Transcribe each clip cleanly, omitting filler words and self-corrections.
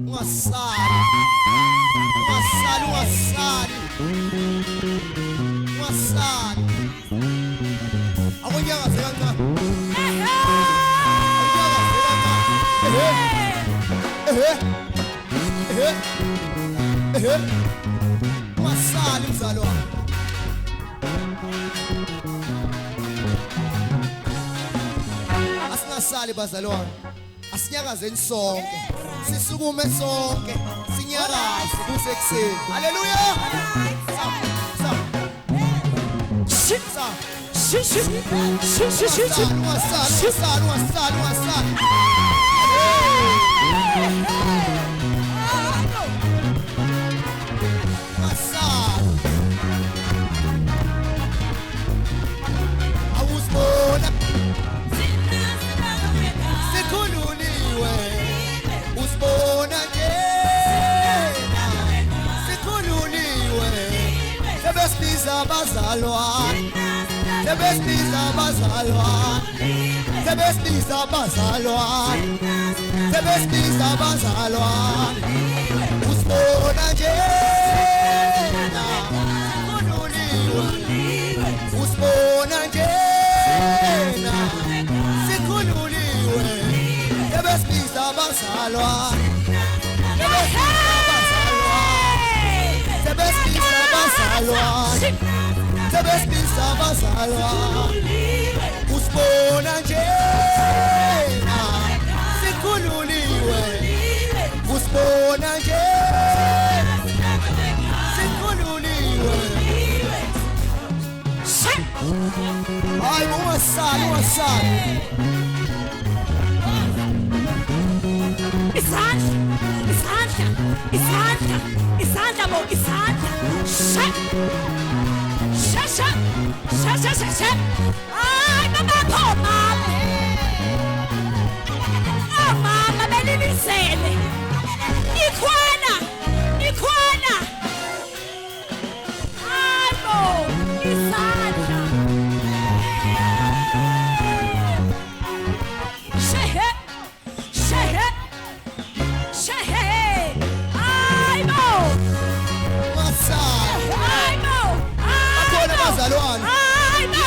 Ungasali. Awunyakaze kancane. Ungasali mzalo wami. Asingasali bazalwane. Asinyakazeni sonke. Sisukume sonke. Sinyakaze kusekuseni. Haleluya. Abazalwane, sebesiza abazalwane, sebesiza abazalwane, sebesiza abazalwane, usibona nje na sikhululiwe, usibona nje na sikhululiwe, sebesiza abazalwane, sebesiza abazalwane. Sebesiza abazalwane, usibona njena, sikhululiwe, usibona njena, sikhululiwe. Hayi ungasali. Isandla bo isandla. Sha. Ay, mama phoma. Oh mama belilisele. Ikhona. Hayibo, isandla. Shehe. Hayibo. Masala. Hayibo. Akona bazalwane. Ay, mamá,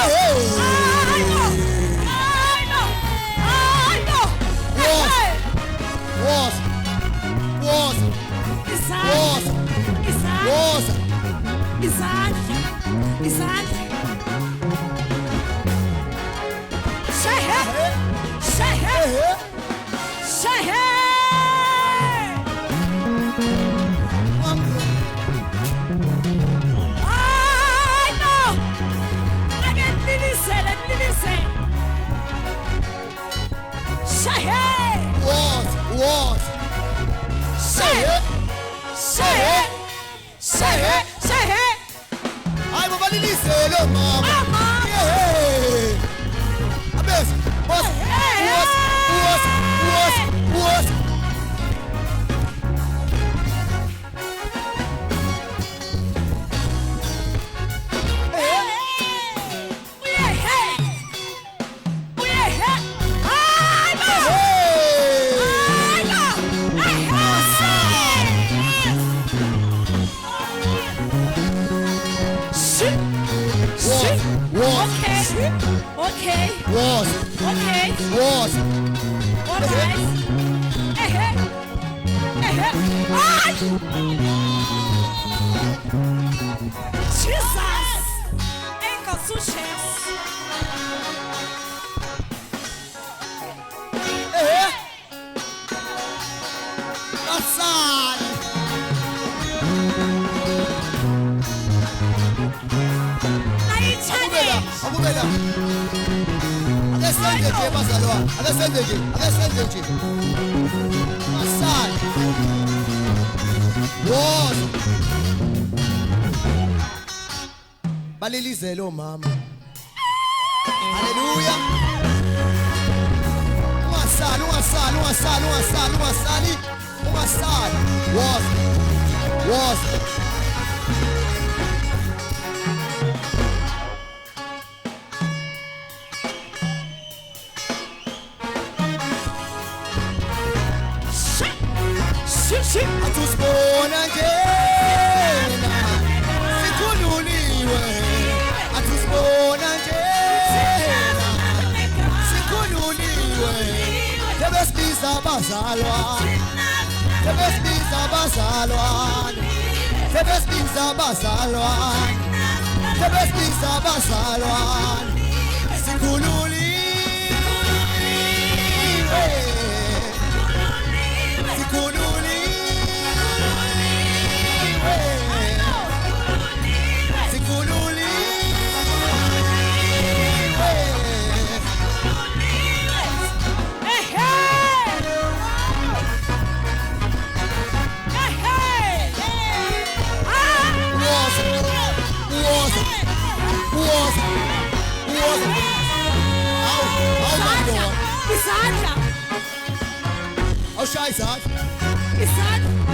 Liliselo, mama. Abes, was. Okay. Was. Okay. Was. All right. Ay! Jesus! Enko sushes. Asan. Akubela. Akasende nje bazalwane. Akasende nje. Asan. Was. Balilizelo mama. Haleluya. Ungasali. Was. Shishi. atusibona njena sikhululiwe atusibona njena sikhululiwe sebesibiza abazalwane sebesibiza abazalwane sebesibiza abazalwane sebesibiza abazalwane sikhululiwe Isaac. How shy is that? Isaac.